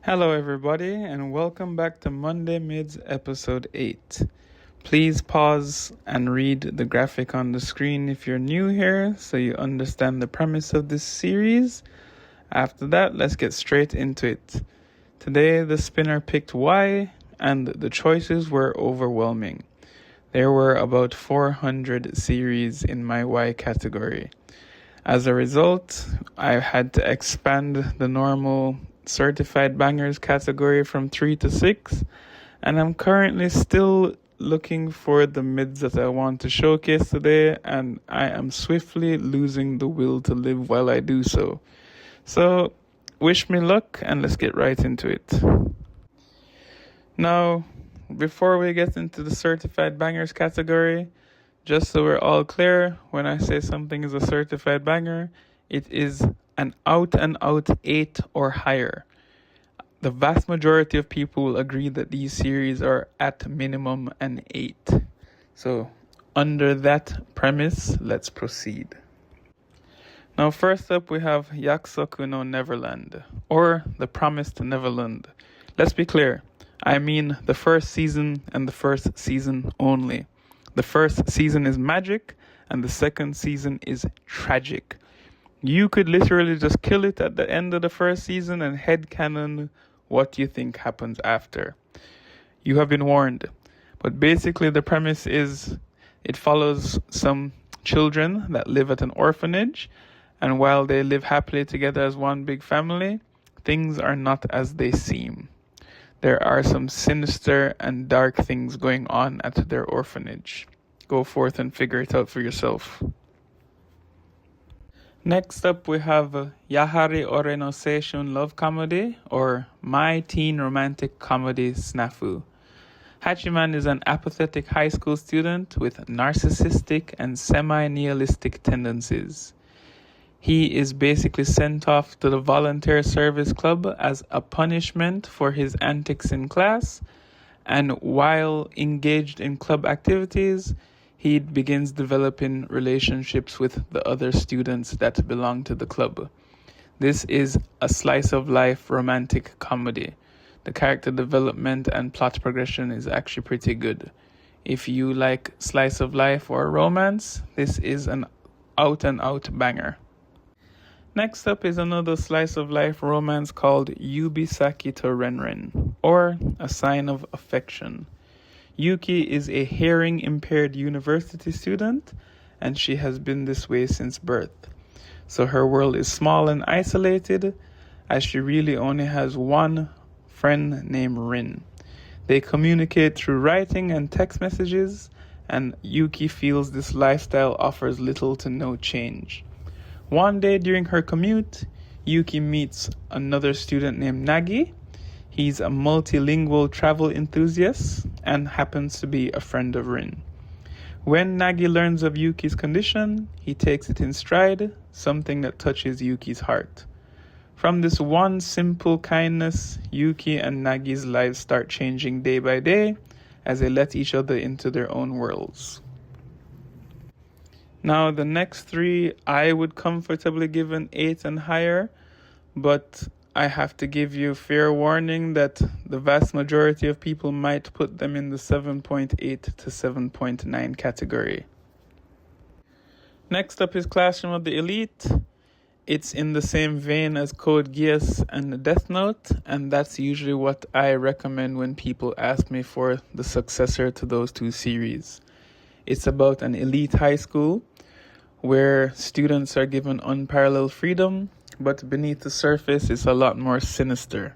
Hello, everybody, and welcome back to Monday Mids episode 8. Please pause and read the graphic on the screen if you're new here so you understand the premise of this series. After that, let's get straight into it. Today, the spinner picked Y, and the choices were overwhelming. There were about 400 series in my Y category. As a result, I had to expand the normal certified bangers category from 3 to 6, and I'm currently still looking for the mids that I want to showcase today, and I am swiftly losing the will to live while I do so. So, wish me luck, and let's get right into it. Now, before we get into the certified bangers category, just so we're all clear, when I say something is a certified banger, it is an out and out 8 or higher. The vast majority of people will agree that these series are at minimum an 8. So, under that premise, let's proceed. Now, first up, we have Yaksoku no Neverland, or The Promised Neverland. Let's be clear, I mean the first season and the first season only. The first season is magic, and the second season is tragic. You could literally just kill it at the end of the first season and headcanon what you think happens after. You have been warned. But basically the premise is it follows some children that live at an orphanage, and while they live happily together as one big family, things are not as they seem. There are some sinister and dark things going on at their orphanage. Go forth and figure it out for yourself. Next up, we have Yahari Ore no Seishun Love Comedy, or My Teen Romantic Comedy Snafu. Hachiman is an apathetic high school student with narcissistic and semi-nihilistic tendencies. He is basically sent off to the volunteer service club as a punishment for his antics in class, and while engaged in club activities, he begins developing relationships with the other students that belong to the club. This is a slice of life romantic comedy. The character development and plot progression is actually pretty good. If you like slice of life or romance, this is an out and out banger. Next up is another slice of life romance called Yubisaki to Renren, or A Sign of Affection. Yuki is a hearing impaired university student, and she has been this way since birth. So her world is small and isolated, as she really only has one friend named Rin. They communicate through writing and text messages, and Yuki feels this lifestyle offers little to no change. One day during her commute, Yuki meets another student named Nagi. He's a multilingual travel enthusiast and happens to be a friend of Rin. When Nagi learns of Yuki's condition, he takes it in stride, something that touches Yuki's heart. From this one simple kindness, Yuki and Nagi's lives start changing day by day as they let each other into their own worlds. Now, the next three I would comfortably give an 8 and higher, but I have to give you fair warning that the vast majority of people might put them in the 7.8 to 7.9 category. Next up is Classroom of the Elite. It's in the same vein as Code Geass and Death Note, and that's usually what I recommend when people ask me for the successor to those two series. It's about an elite high school where students are given unparalleled freedom, but beneath the surface it's a lot more sinister.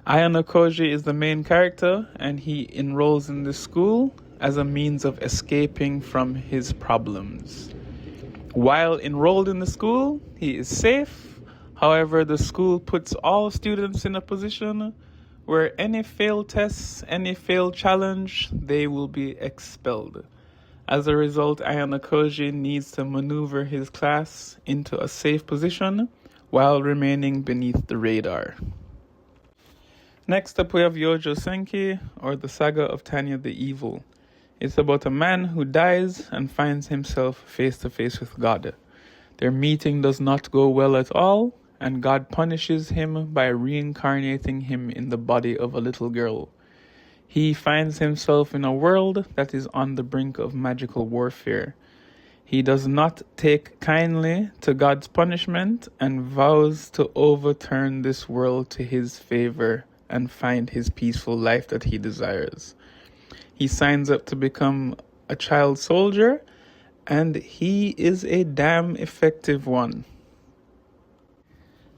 Ayano Koji is the main character, and he enrolls in this school as a means of escaping from his problems. While enrolled in the school, he is safe. However, the school puts all students in a position where any failed tests, any failed challenge, they will be expelled. As a result, Ayano Koji needs to maneuver his class into a safe position while remaining beneath the radar. Next up, we have Yojo Senki, or the Saga of Tanya the Evil. It's about a man who dies and finds himself face to face with God. Their meeting does not go well at all, and God punishes him by reincarnating him in the body of a little girl. He finds himself in a world that is on the brink of magical warfare. He does not take kindly to God's punishment and vows to overturn this world to his favor and find his peaceful life that he desires. He signs up to become a child soldier, and he is a damn effective one.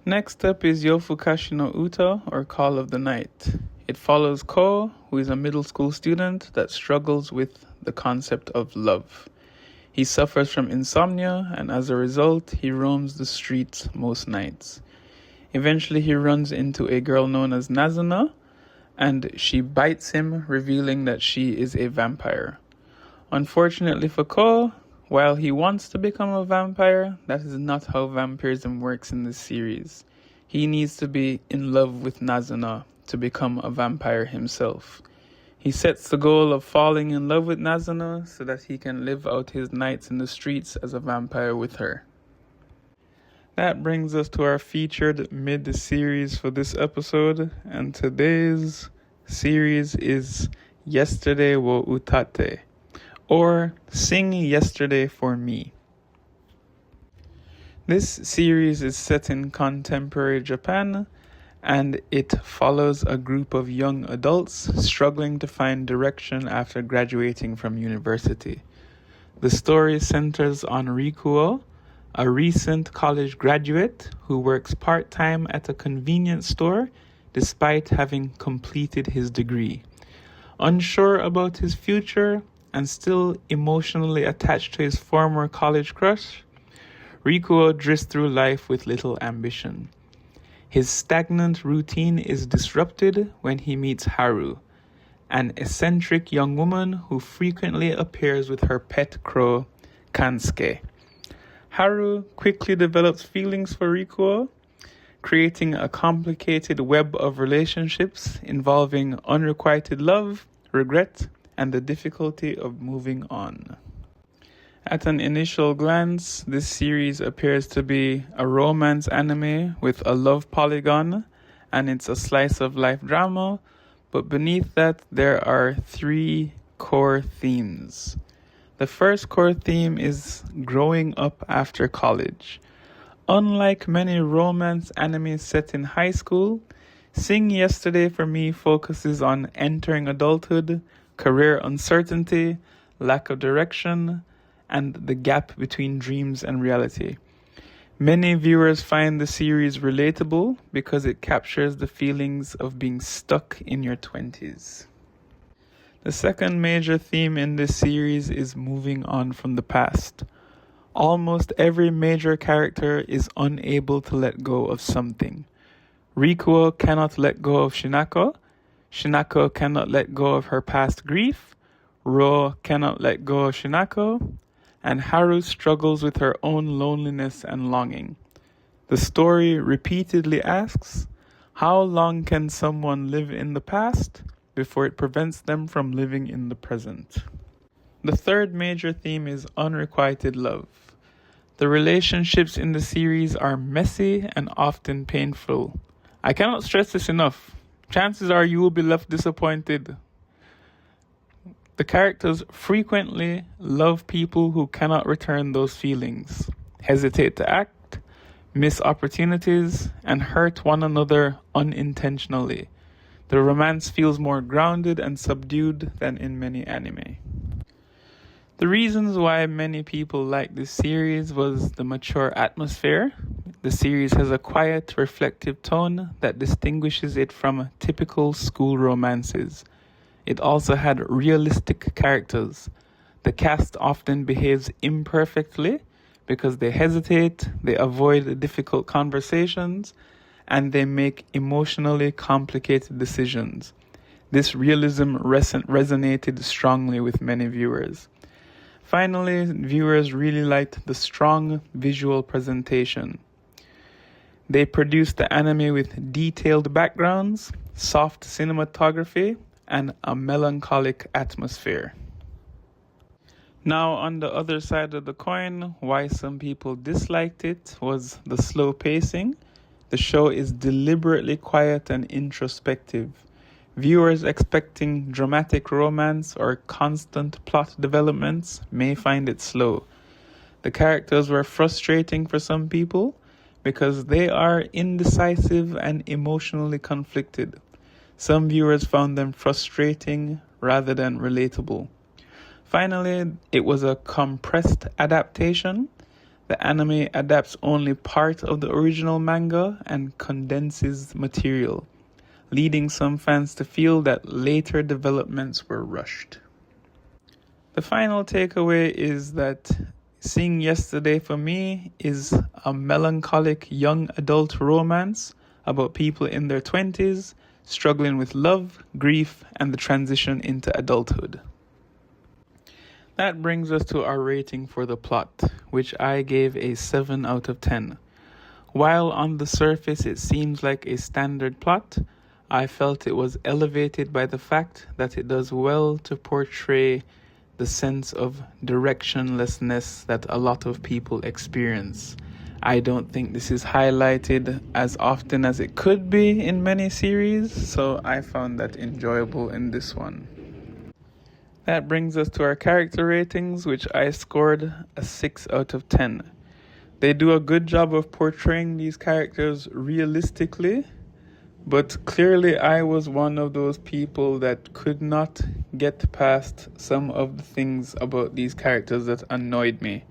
Next up is Yofukashi no Uta, or Call of the Night. It follows Ko, who is a middle school student that struggles with the concept of love. He suffers from insomnia, and as a result, he roams the streets most nights. Eventually, he runs into a girl known as Nazuna, and she bites him, revealing that she is a vampire. Unfortunately for Ko, while he wants to become a vampire, that is not how vampirism works in this series. He needs to be in love with Nazuna to become a vampire himself. He sets the goal of falling in love with Nazuna so that he can live out his nights in the streets as a vampire with her. That brings us to our featured mid-series for this episode, and today's series is Yesterday wo Utatte, or Sing Yesterday for Me. This series is set in contemporary Japan, and it follows a group of young adults struggling to find direction after graduating from university. The story centers on Rikuo, a recent college graduate who works part-time at a convenience store despite having completed his degree. Unsure about his future and still emotionally attached to his former college crush, Rikuo drifts through life with little ambition. His stagnant routine is disrupted when he meets Haru, an eccentric young woman who frequently appears with her pet crow, Kansuke. Haru quickly develops feelings for Rikuo, creating a complicated web of relationships involving unrequited love, regret, and the difficulty of moving on. At an initial glance, this series appears to be a romance anime with a love polygon, and it's a slice of life drama, but beneath that there are three core themes. The first core theme is growing up after college. Unlike many romance animes set in high school, Sing Yesterday for Me focuses on entering adulthood, career uncertainty, lack of direction, and the gap between dreams and reality. Many viewers find the series relatable because it captures the feelings of being stuck in your 20s. The second major theme in this series is moving on from the past. Almost every major character is unable to let go of something. Rikuo cannot let go of Shinako. Shinako cannot let go of her past grief. Ro cannot let go of Shinako. And Haru struggles with her own loneliness and longing. The story repeatedly asks, how long can someone live in the past before it prevents them from living in the present? The third major theme is unrequited love. The relationships in the series are messy and often painful. I cannot stress this enough. Chances are you will be left disappointed. The characters frequently love people who cannot return those feelings, hesitate to act, miss opportunities, and hurt one another unintentionally. The romance feels more grounded and subdued than in many anime. The reasons why many people like this series was the mature atmosphere. The series has a quiet, reflective tone that distinguishes it from typical school romances. It also had realistic characters. The cast often behaves imperfectly because they hesitate, they avoid difficult conversations, and they make emotionally complicated decisions. This realism resonated strongly with many viewers. Finally, viewers really liked the strong visual presentation. They produced the anime with detailed backgrounds, soft cinematography, and a melancholic atmosphere. Now, on the other side of the coin, why some people disliked it was the slow pacing. The show is deliberately quiet and introspective. Viewers expecting dramatic romance or constant plot developments may find it slow. The characters were frustrating for some people because they are indecisive and emotionally conflicted. Some viewers found them frustrating rather than relatable. Finally, it was a compressed adaptation. The anime adapts only part of the original manga and condenses material, leading some fans to feel that later developments were rushed. The final takeaway is that Seeing Yesterday for me is a melancholic young adult romance about people in their 20s struggling with love, grief, and the transition into adulthood. That brings us to our rating for the plot, which I gave a 7 out of 10. While on the surface it seems like a standard plot, I felt it was elevated by the fact that it does well to portray the sense of directionlessness that a lot of people experience. I don't think this is highlighted as often as it could be in many series, so I found that enjoyable in this one. That brings us to our character ratings, which I scored a 6 out of 10. They do a good job of portraying these characters realistically, but clearly I was one of those people that could not get past some of the things about these characters that annoyed me.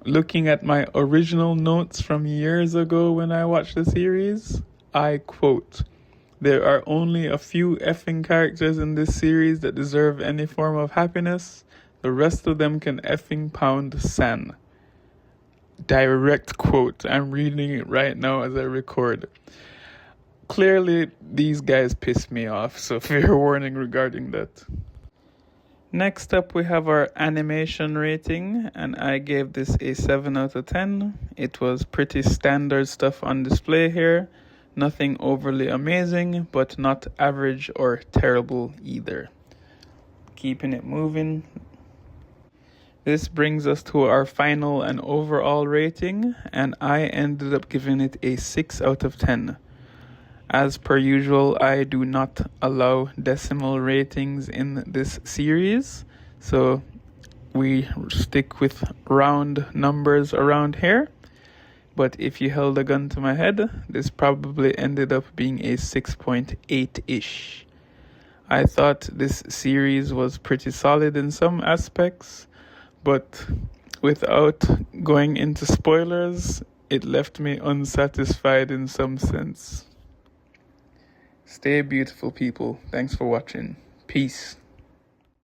Looking at my original notes from years ago when I watched the series, I quote, "There are only a few effing characters in this series that deserve any form of happiness. The rest of them can effing pound sand." Direct quote. I'm reading it right now as I record. Clearly, these guys piss me off, so fair warning regarding that. Next up, we have our animation rating, and I gave this a 7 out of 10. It was pretty standard stuff on display here. Nothing overly amazing, but not average or terrible either. Keeping it moving. This brings us to our final and overall rating, and I ended up giving it a 6 out of 10. As per usual, I do not allow decimal ratings in this series, so we stick with round numbers around here. But if you held a gun to my head, this probably ended up being a 6.8-ish. I thought this series was pretty solid in some aspects, but without going into spoilers, it left me unsatisfied in some sense. Stay beautiful, people. Thanks for watching. Peace.